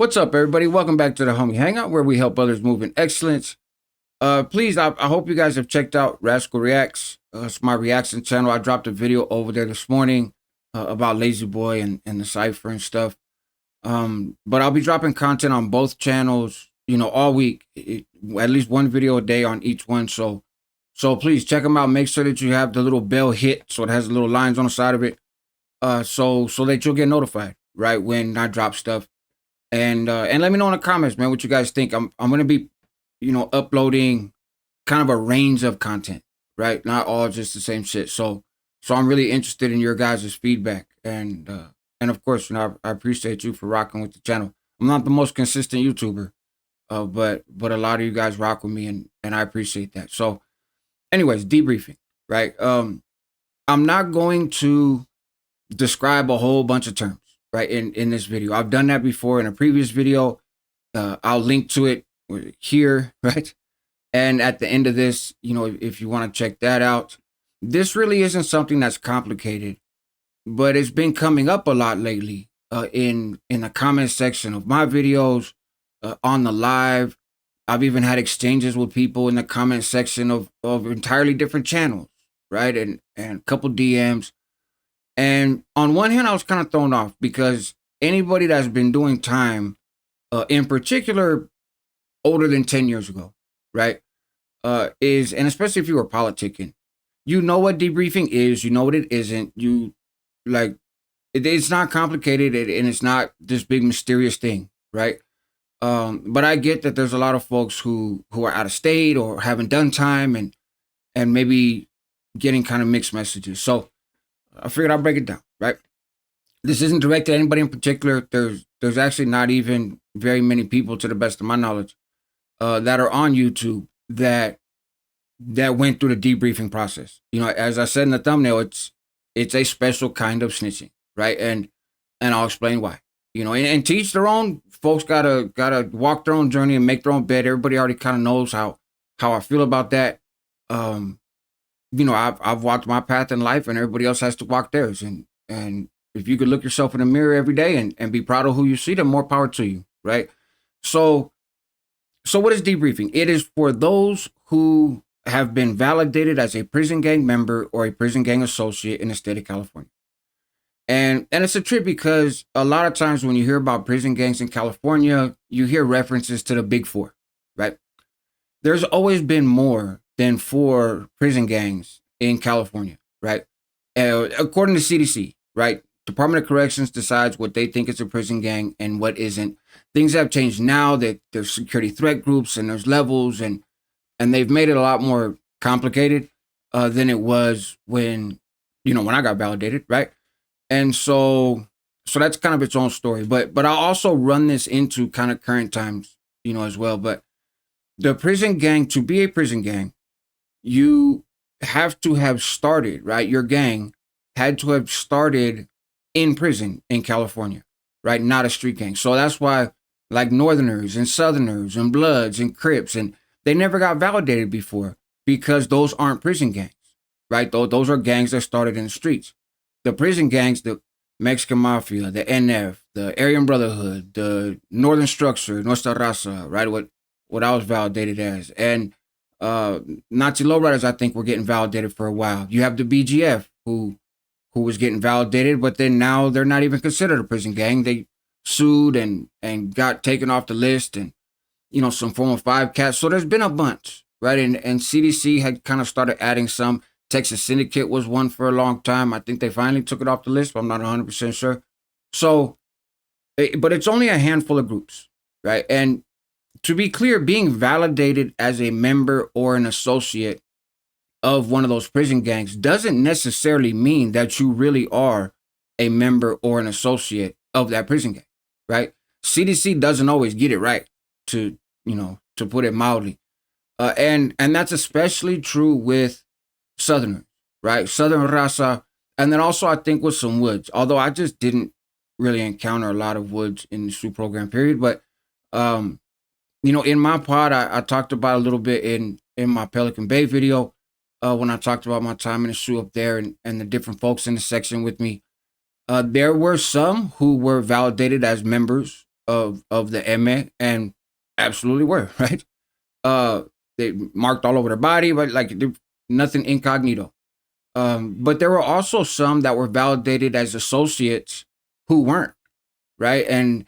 What's up, everybody? Welcome back to the Homie Hangout, where we help others move in excellence. Please, I hope you guys have checked out Rascal Reacts. It's my reaction channel. I dropped a video over there this morning about Lazy Boy and the cipher and stuff. But I'll be dropping content on both channels, all week. At least one video a day on each one. So please check them out. Make sure that you have the little bell hit, so it has little lines on the side of it, so that you'll get notified right when I drop stuff. And let me know in the comments, man, what you guys think. I'm gonna be, uploading kind of a range of content, right? Not all just the same shit. So I'm really interested in your guys' feedback, and of course, I appreciate you for rocking with the channel. I'm not the most consistent YouTuber, but a lot of you guys rock with me, and I appreciate that. So, anyways, debriefing, right? I'm not going to describe a whole bunch of terms, right, in this video. I've done that before in a previous video. I'll link to it here, right? And at the end of this, if you want to check that out. This really isn't something that's complicated, but it's been coming up a lot lately in the comment section of my videos, on the live. I've even had exchanges with people in the comment section of entirely different channels, right? And a couple DMs. And on one hand, I was kind of thrown off because anybody that's been doing time, in particular, older than 10 years ago, right, and especially if you were politicking, you know what debriefing is, you know what it isn't. It's not complicated, and it's not this big mysterious thing, right? But I get that there's a lot of folks who are out of state or haven't done time and maybe getting kind of mixed messages. So I figured I'll break it down, right? This isn't directed at anybody in particular. There's actually not even very many people, to the best of my knowledge, that are on YouTube that went through the debriefing process. As I said in the thumbnail, it's a special kind of snitching, right? And I'll explain why. And teach their own. Folks gotta walk their own journey and make their own bed. Everybody already kind of knows how I feel about that. I've walked my path in life, and everybody else has to walk theirs. And if you could look yourself in the mirror every day and be proud of who you see, then more power to you, right? So what is debriefing? It is for those who have been validated as a prison gang member or a prison gang associate in the state of California. And it's a trip because a lot of times when you hear about prison gangs in California, you hear references to the big four, right? There's always been more than 4 prison gangs in California, right? According to CDC, right? Department of Corrections decides what they think is a prison gang and what isn't. Things have changed now that there's security threat groups and there's levels, and they've made it a lot more complicated than it was when I got validated, right? And so that's kind of its own story. But I'll also run this into kind of current times, as well. But the prison gang, to be a prison gang, you have to have started, right? Your gang had to have started in prison in California, right? Not a street gang. So that's why, like, Northerners and Southerners and Bloods and Crips, and they never got validated before because those aren't prison gangs, right? Those are gangs that started in the streets. The prison gangs, the Mexican Mafia, the NF, the Aryan Brotherhood, the Northern Structure, Nuestra Raza, right? What I was validated as. And Nazi lowriders, I think, were getting validated for a while. You have the BGF, who was getting validated, but then now they're not even considered a prison gang. They sued and got taken off the list, and some form of 5 cats. So there's been a bunch, right? And CDC had kind of started adding some. Texas Syndicate was one for a long time. I think they finally took it off the list, but I'm not 100% sure. So, but it's only a handful of groups, right? And to be clear, being validated as a member or an associate of one of those prison gangs doesn't necessarily mean that you really are a member or an associate of that prison gang, right? CDC doesn't always get it right, to put it mildly. And that's especially true with Southerners, right? Southern Raza. And then also, I think, with some Woods, although I just didn't really encounter a lot of Woods in the SU program period. But, in my pod, I talked about a little bit in my Pelican Bay video, when I talked about my time in the SU up there and the different folks in the section with me. There were some who were validated as members of the ME, and absolutely were, right. They marked all over their body, but like nothing incognito. But there were also some that were validated as associates who weren't, right. And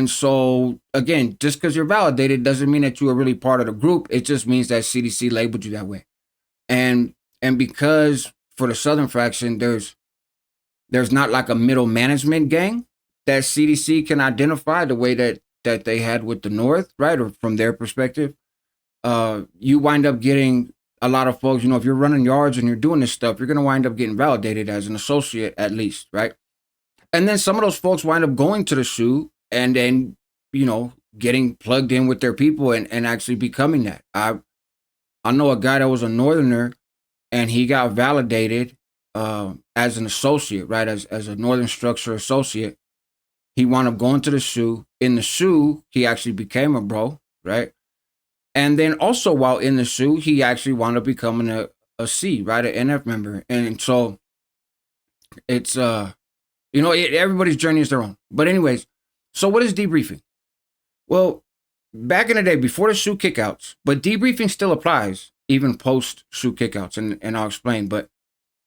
so again, just because you're validated doesn't mean that you are really part of the group. It just means that CDC labeled you that way. And because for the Southern faction, there's not like a middle management gang that CDC can identify the way that they had with the North, right? Or from their perspective, you wind up getting a lot of folks. If you're running yards and you're doing this stuff, you're going to wind up getting validated as an associate at least, right? And then some of those folks wind up going to the SHU and then, getting plugged in with their people and actually becoming that. I know a guy that was a Northerner and he got validated as an associate, right? As a Northern Structure associate. He wound up going to the SHU. In the SHU, he actually became a bro, right? And then also while in the SHU, he actually wound up becoming a C, right? An NF member. And so it's, everybody's journey is their own. But anyways, so what is debriefing? Well, back in the day, before the SHU kickouts, but debriefing still applies even post SHU kickouts, and I'll explain. But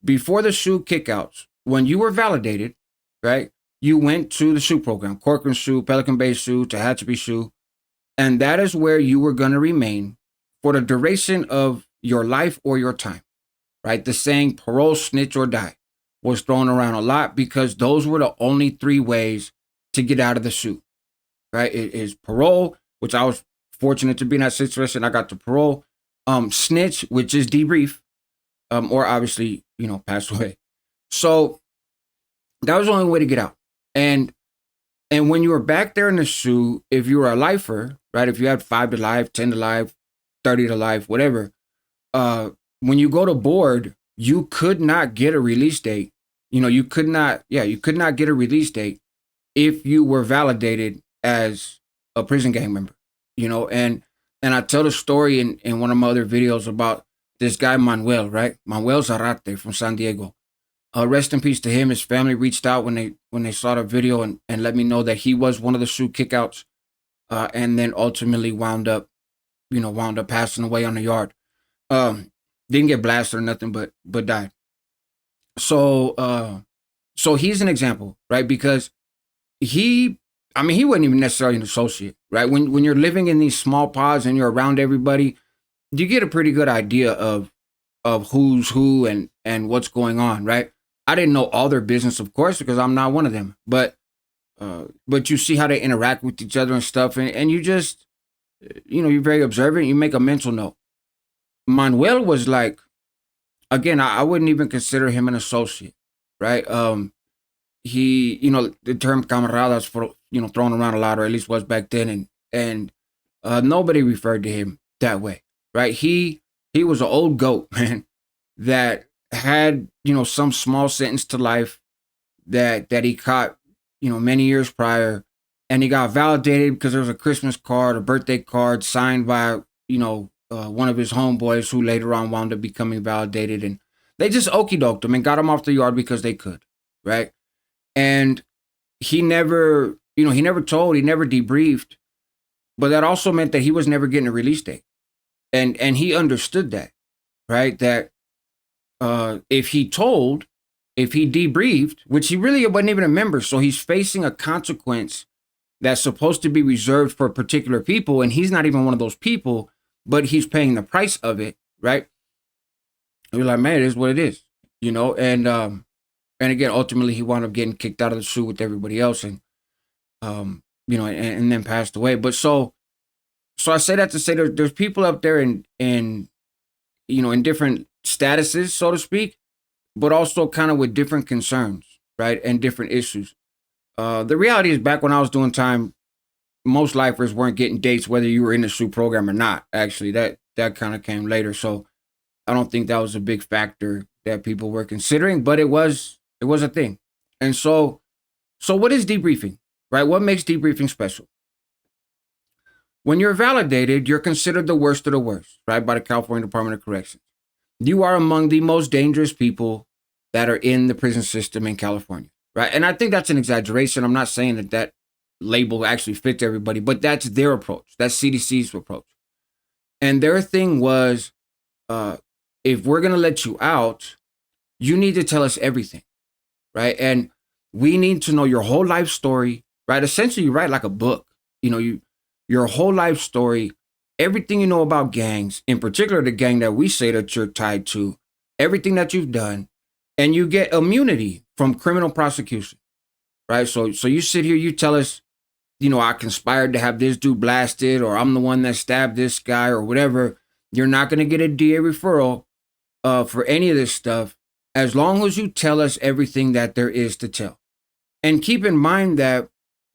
before the SHU kickouts, when you were validated, right, you went to the SHU program, Corcoran SHU, Pelican Bay SHU, Tehachapi SHU, and that is where you were going to remain for the duration of your life or your time, right? The saying parole, snitch, or die was thrown around a lot because those were the only three ways to get out of the SHU, right? It is parole, which I was fortunate to be in that situation. I got the parole. Snitch, which is debrief, or obviously, pass away. So that was the only way to get out. And when you were back there in the SHU, if you were a lifer, right? If you had 5 to life, 10 to life, 30 to life, whatever, when you go to board, you could not get a release date. You could not get a release date if you were validated as a prison gang member, and I tell the story in one of my other videos about this guy, Manuel, right? Manuel Zarate from San Diego. Rest in peace to him. His family reached out when they saw the video and let me know that he was one of the SHU kickouts, and then ultimately wound up passing away on the yard. Didn't get blasted or nothing, but died. So he's an example, right? Because he wasn't even necessarily an associate, right? When you're living in these small pods and you're around everybody, you get a pretty good idea of who's who and what's going on, right? I didn't know all their business, of course, because I'm not one of them. But you see how they interact with each other and stuff, and you just, you're very observant. You make a mental note. Manuel was like, again, I wouldn't even consider him an associate, right? He, the term camaradas for thrown around a lot, or at least was back then, and nobody referred to him that way, right? He was an old goat, man, that had some small sentence to life that he caught many years prior, and he got validated because there was a Christmas card, a birthday card signed by one of his homeboys who later on wound up becoming validated, and they just okey doked him and got him off the yard because they could, right? And he never debriefed, but that also meant that he was never getting a release date. And he understood that, right? That if he debriefed, which he really wasn't even a member, so he's facing a consequence that's supposed to be reserved for particular people, and he's not even one of those people, but he's paying the price of it, right? You're like, man, it is what it is, and again, ultimately, he wound up getting kicked out of the SHU with everybody else, and and then passed away. But so I say that to say there's people up there in different statuses, so to speak, but also kind of with different concerns, right, and different issues. The reality is, back when I was doing time, most lifers weren't getting dates whether you were in the SHU program or not. Actually, that kind of came later, so I don't think that was a big factor that people were considering, but it was a thing. And so what is debriefing, right? What makes debriefing special? When you're validated, you're considered the worst of the worst, right, by the California Department of Corrections. You are among the most dangerous people that are in the prison system in California, right? And I think that's an exaggeration. I'm not saying that label actually fits everybody, but that's their approach. That's CDC's approach. And their thing was, if we're gonna let you out, you need to tell us everything, right? And we need to know your whole life story, right? Essentially, you write like a book. Your whole life story, everything you know about gangs, in particular the gang that we say that you're tied to, everything that you've done, and you get immunity from criminal prosecution, right? So you sit here, you tell us, I conspired to have this dude blasted, or I'm the one that stabbed this guy, or whatever. You're not going to get a DA referral for any of this stuff, as long as you tell us everything that there is to tell. And keep in mind that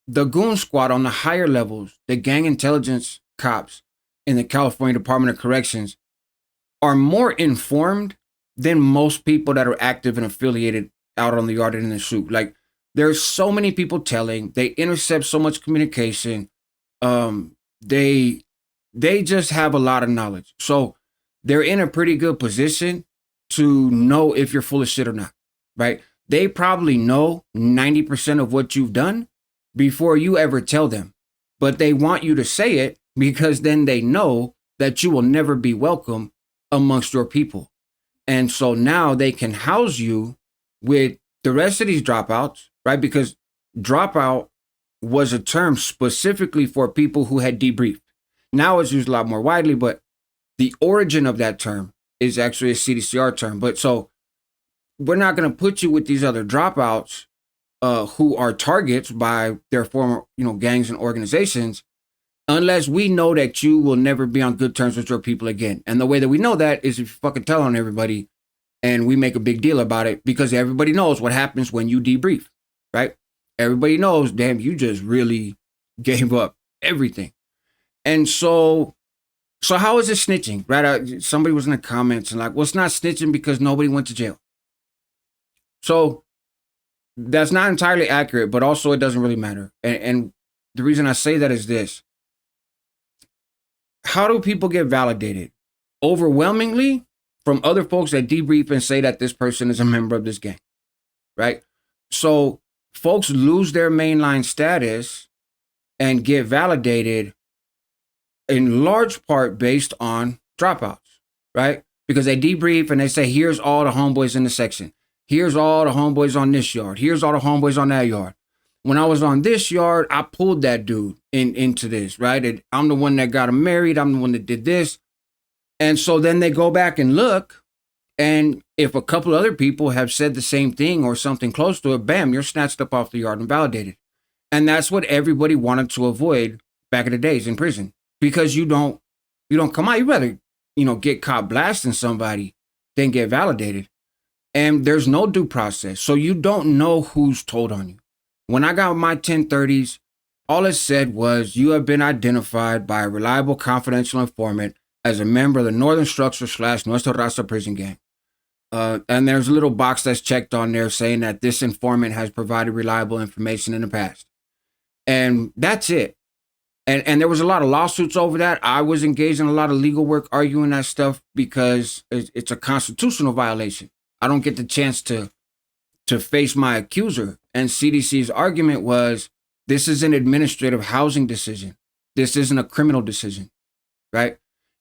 the goon squad on the higher levels, the gang intelligence cops in the California Department of Corrections, are more informed than most people that are active and affiliated out on the yard and in the shoot. Like, there's so many people telling, they intercept so much communication. They just have a lot of knowledge. So they're in a pretty good position to know if you're full of shit or not, right? They probably know 90% of what you've done before you ever tell them. But they want you to say it because then they know that you will never be welcome amongst your people. And so now they can house you with the rest of these dropouts, right? Because dropout was a term specifically for people who had debriefed. Now it's used a lot more widely, but the origin of that term is actually a CDCR term. But so we're not going to put you with these other dropouts who are targets by their former, gangs and organizations, unless we know that you will never be on good terms with your people again. And the way that we know that is if you fucking tell on everybody and we make a big deal about it, because everybody knows what happens when you debrief, right? Everybody knows, damn, you just really gave up everything. And so how is it snitching, right? Somebody was in the comments and like, well, it's not snitching because nobody went to jail. So that's not entirely accurate, but also it doesn't really matter. And the reason I say that is this. How do people get validated? Overwhelmingly from other folks that debrief and say that this person is a member of this gang, right? So folks lose their mainline status and get validated in large part based on dropouts, right? Because they debrief and they say, here's all the homeboys in the section. Here's all the homeboys on this yard. Here's all the homeboys on that yard. When I was on this yard, I pulled that dude into this, right? And I'm the one that got him married. I'm the one that did this. And so then they go back and look. And if a couple other people have said the same thing or something close to it, bam, you're snatched up off the yard and validated. And that's what everybody wanted to avoid back in the days in prison. Because you don't come out. You rather, get caught blasting somebody than get validated. And there's no due process. So you don't know who's told on you. When I got my 1030s, all it said was, you have been identified by a reliable confidential informant as a member of the Northern Structure / Nuestra Raza prison gang. And there's a little box that's checked on there saying that this informant has provided reliable information in the past. And that's it. And there was a lot of lawsuits over that. I was engaged in a lot of legal work arguing that stuff because it's a constitutional violation. I don't get the chance to face my accuser. And CDC's argument was, this is an administrative housing decision. This isn't a criminal decision, right?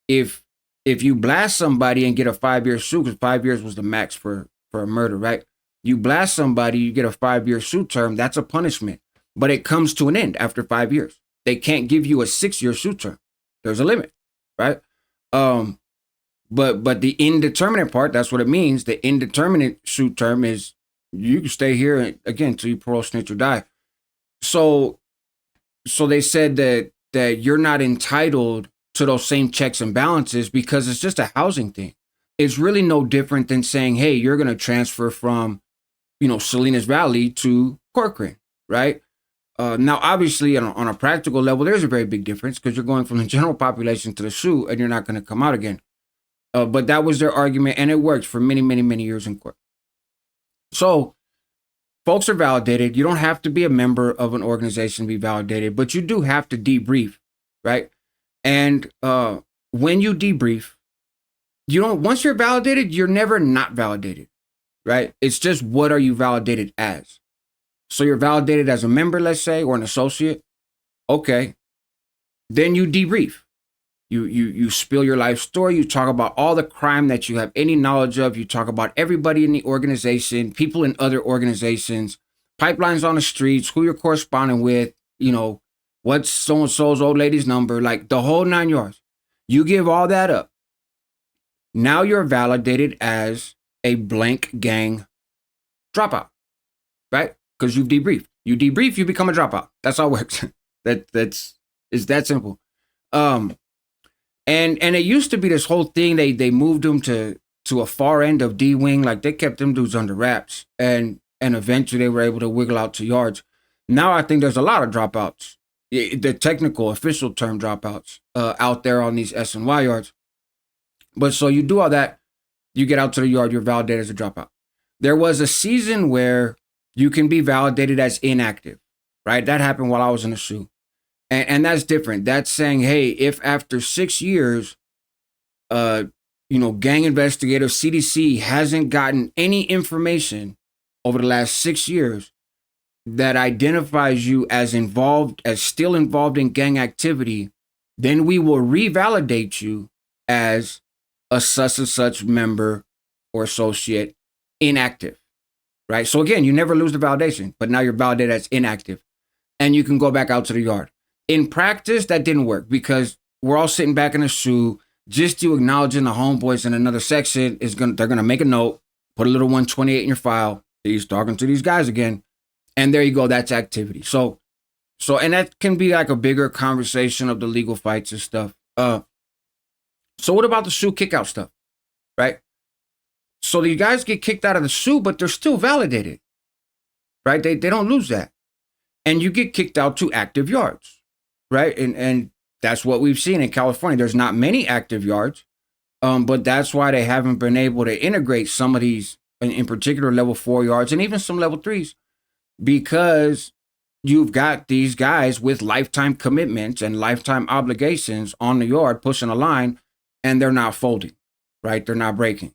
If you blast somebody and get a 5-year suit, because 5 years was the max for a murder, right? You blast somebody, you get a 5-year suit term, that's a punishment. But it comes to an end after 5 years. They can't give you a 6-year suit term. There's a limit, right? But the indeterminate part, that's what it means. The indeterminate suit term is you can stay here again until you parole, snitch, or die. So they said that you're not entitled to those same checks and balances because it's just a housing thing. It's really no different than saying, hey, you're going to transfer from, Salinas Valley to Corcoran, right? Now, obviously, on a practical level, there's a very big difference because you're going from the general population to the SHU and you're not going to come out again. But that was their argument, and it worked for many, many, many years in court. So folks are validated. You don't have to be a member of an organization to be validated, but you do have to debrief, right? And when you debrief, once you're validated, you're never not validated, right? It's just, what are you validated as? So you're validated as a member, let's say, or an associate. Okay. Then you debrief. You spill your life story. You talk about all the crime that you have any knowledge of. You talk about everybody in the organization, people in other organizations, pipelines on the streets, who you're corresponding with, what's so-and-so's old lady's number, like the whole 9 yards. You give all that up. Now you're validated as a blank gang dropout, right? Because you've debriefed. You debrief, you become a dropout. That's how it works. It's that simple. And it used to be this whole thing. They moved them to a far end of D wing, like they kept them dudes under wraps, and eventually they were able to wiggle out to yards. Now I think there's a lot of dropouts, the technical official term dropouts, out there on these S and Y yards. But so you do all that, you get out to the yard, you're validated as a dropout. There was a season where you can be validated as inactive, right? That happened while I was in the SHU. And that's different. That's saying, hey, if after 6 years, gang investigator CDC hasn't gotten any information over the last 6 years that identifies you as still involved in gang activity, then we will revalidate you as a such and such member or associate inactive, right? So again, you never lose the validation, but now you're validated as inactive and you can go back out to the yard. In practice, that didn't work because we're all sitting back in the SHU. Just you acknowledging the homeboys in another section they're gonna make a note, put a little 128 in your file. He's talking to these guys again, and there you go. That's activity. So, and that can be like a bigger conversation of the legal fights and stuff. So what about the SHU kickout stuff, right? So the guys get kicked out of the SHU, but they're still validated, right? They don't lose that, and you get kicked out to active yards. Right. And that's what we've seen in California. There's not many active yards, but that's why they haven't been able to integrate some of these, in particular, level 4 yards and even some level 3s, because you've got these guys with lifetime commitments and lifetime obligations on the yard pushing a line, and they're not folding, right? They're not breaking.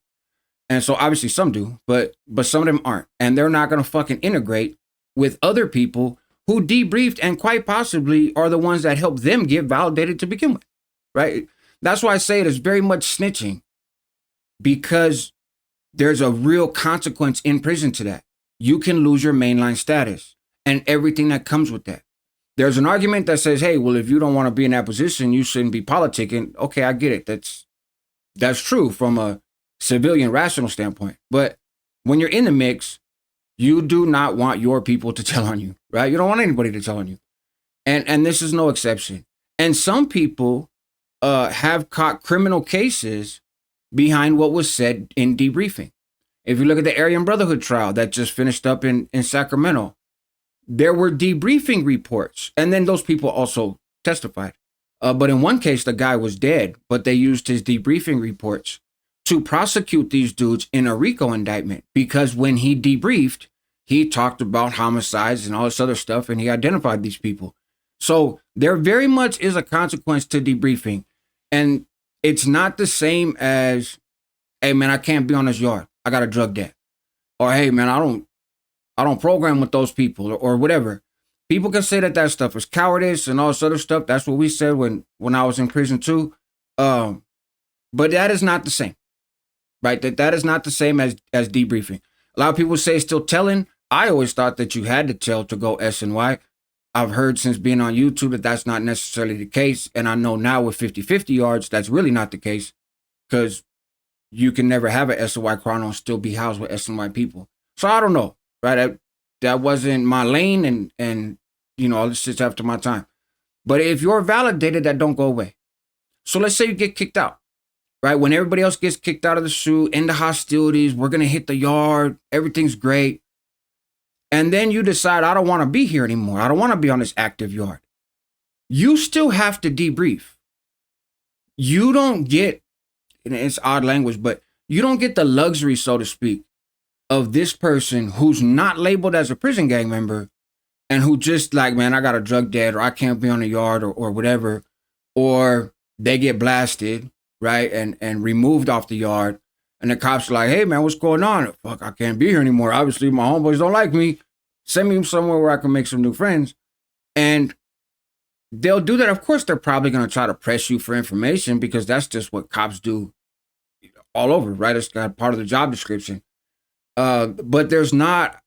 And so obviously some do, but some of them aren't. And they're not going to fucking integrate with other people who debriefed and quite possibly are the ones that helped them get validated to begin with, right? That's why I say it is very much snitching, because there's a real consequence in prison to that. You can lose your mainline status and everything that comes with that. There's an argument that says, hey, well, if you don't want to be in that position, you shouldn't be politicking. Okay, I get it. That's true from a civilian rational standpoint. But when you're in the mix, you do not want your people to tell on you, right? You don't want anybody to tell on you. And this is no exception. And some people have caught criminal cases behind what was said in debriefing. If you look at the Aryan Brotherhood trial that just finished up in Sacramento, there were debriefing reports. And then those people also testified. But in one case, the guy was dead, but they used his debriefing reports to prosecute these dudes in a RICO indictment, because when he debriefed, he talked about homicides and all this other stuff, and he identified these people. So there very much is a consequence to debriefing. And it's not the same as, hey, man, I can't be on this yard. I got a drug debt. Or, hey, man, I don't program with those people or whatever. People can say that stuff is cowardice and all this other stuff. That's what we said when I was in prison too. But that is not the same. Right, that is not the same as debriefing. A lot of people say still telling. I always thought that you had to tell to go S and Y. I've heard since being on YouTube that that's not necessarily the case. And I know now with 50-50 yards, that's really not the case, because you can never have an S and Y chrono and still be housed with S and Y people. So I don't know, right? That wasn't my lane, and all this shit's after my time. But if you're validated, that don't go away. So let's say you get kicked out. Right? When everybody else gets kicked out of the SHU, into hostilities, we're going to hit the yard, everything's great. And then you decide, I don't want to be here anymore. I don't want to be on this active yard. You still have to debrief. You don't get, and it's odd language, but you don't get the luxury, so to speak, of this person who's not labeled as a prison gang member and who just like, man, I got a drug debt, or I can't be on the yard, or whatever, or they get blasted, right, and removed off the yard, and the cops are like, hey, man, what's going on? Fuck, I can't be here anymore. Obviously, my homeboys don't like me. Send me somewhere where I can make some new friends. And they'll do that. Of course, they're probably going to try to press you for information because that's just what cops do all over, right? It's got part of the job description. But it's not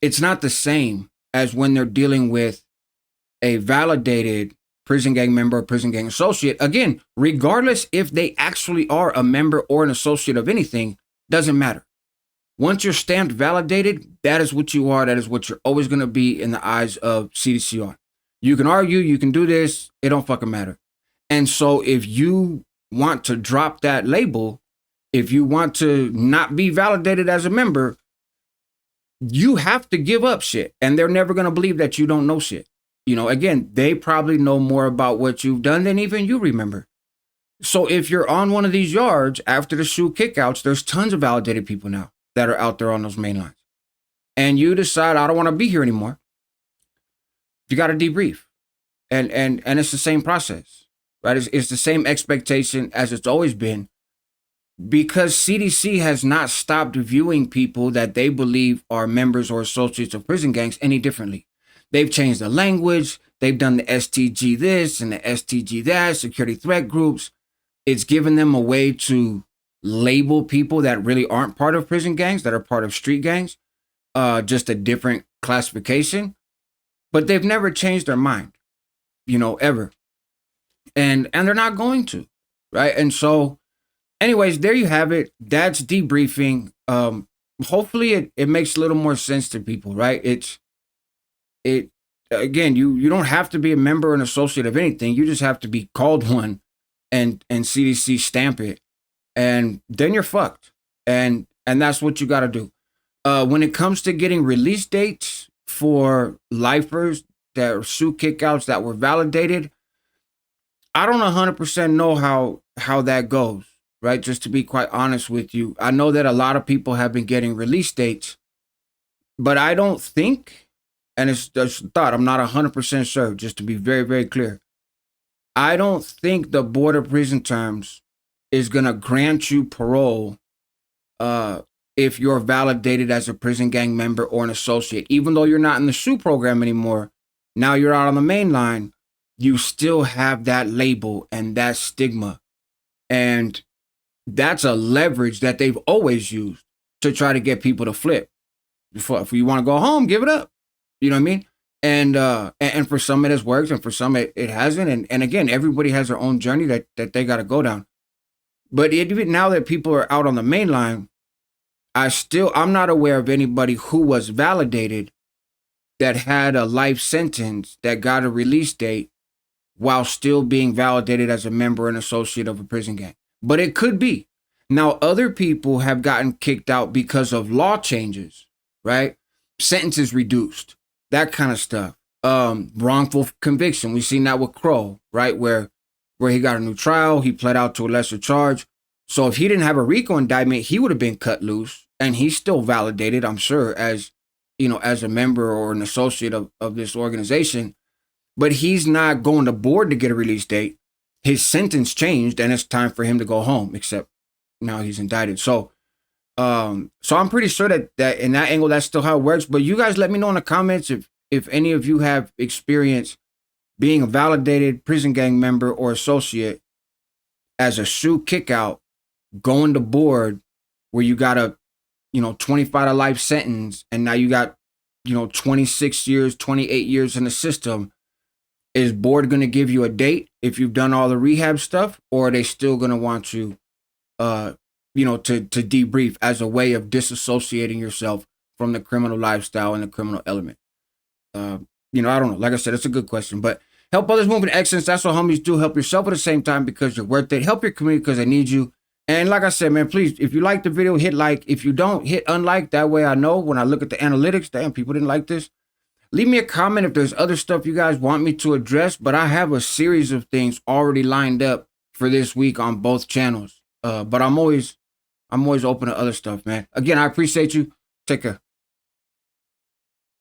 the same as when they're dealing with a validated prison gang member or prison gang associate. Again, regardless if they actually are a member or an associate of anything, doesn't matter. Once you're stamped validated, that is what you are. That is what you're always going to be in the eyes of CDCR. You can argue, you can do this, it don't fucking matter. And so if you want to drop that label, if you want to not be validated as a member, you have to give up shit. And they're never going to believe that you don't know shit. You know, again, they probably know more about what you've done than even you remember. So if you're on one of these yards after the shoe kickouts, there's tons of validated people now that are out there on those main lines. And you decide, I don't want to be here anymore. You got to debrief. And it's the same process, right? It's the same expectation as it's always been, because CDC has not stopped viewing people that they believe are members or associates of prison gangs any differently. They've changed the language. They've done the STG this and the STG that, security threat groups. It's given them a way to label people that really aren't part of prison gangs, that are part of street gangs, just a different classification. But they've never changed their mind, you know, ever. And they're not going to, right? And so, anyways, there you have it. That's debriefing. Hopefully it makes a little more sense to people, right? Again, you don't have to be a member or an associate of anything. You just have to be called one and CDC stamp it. And then you're fucked. And that's what you got to do. When it comes to getting release dates for lifers that are SUE kickouts that were validated, I don't 100% know how that goes, right? Just to be quite honest with you. I know that a lot of people have been getting release dates, but I don't think, and it's just a thought, I'm not 100% sure, just to be very, very clear. I don't think the Board of Prison Terms is going to grant you parole if you're validated as a prison gang member or an associate. Even though you're not in the SUE program anymore, now you're out on the main line, you still have that label and that stigma. And that's a leverage that they've always used to try to get people to flip. If you want to go home, give it up. You know what I mean? And for some it has worked, and for some it hasn't. And again, everybody has their own journey that they got to go down. But even now that people are out on the main line, I'm not aware of anybody who was validated that had a life sentence that got a release date while still being validated as a member and associate of a prison gang. But it could be. Now, other people have gotten kicked out because of law changes, right? Sentences reduced, that kind of stuff. Wrongful conviction. We've seen that with Crow, right? Where he got a new trial, he pled out to a lesser charge. So if he didn't have a RICO indictment, he would have been cut loose, and he's still validated, I'm sure, as, you know, as a member or an associate of this organization. But he's not going to board to get a release date. His sentence changed, and it's time for him to go home, except now he's indicted. So I'm pretty sure that in that angle, that's still how it works. But you guys let me know in the comments if any of you have experience being a validated prison gang member or associate as a SUE kickout, going to board where you got a, 25 to life sentence, and now you got, 26 years, 28 years in the system. Is board going to give you a date if you've done all the rehab stuff, or are they still going to want you, to debrief as a way of disassociating yourself from the criminal lifestyle and the criminal element? I don't know. Like I said, it's a good question, but help others move in excellence. That's what homies do. Help yourself at the same time because you're worth it. Help your community because they need you. And like I said, man, please, if you like the video, hit like. If you don't, hit unlike. That way I know when I look at the analytics, damn, people didn't like this. Leave me a comment if there's other stuff you guys want me to address, but I have a series of things already lined up for this week on both channels. But I'm always open to other stuff, man. Again, I appreciate you. Take care.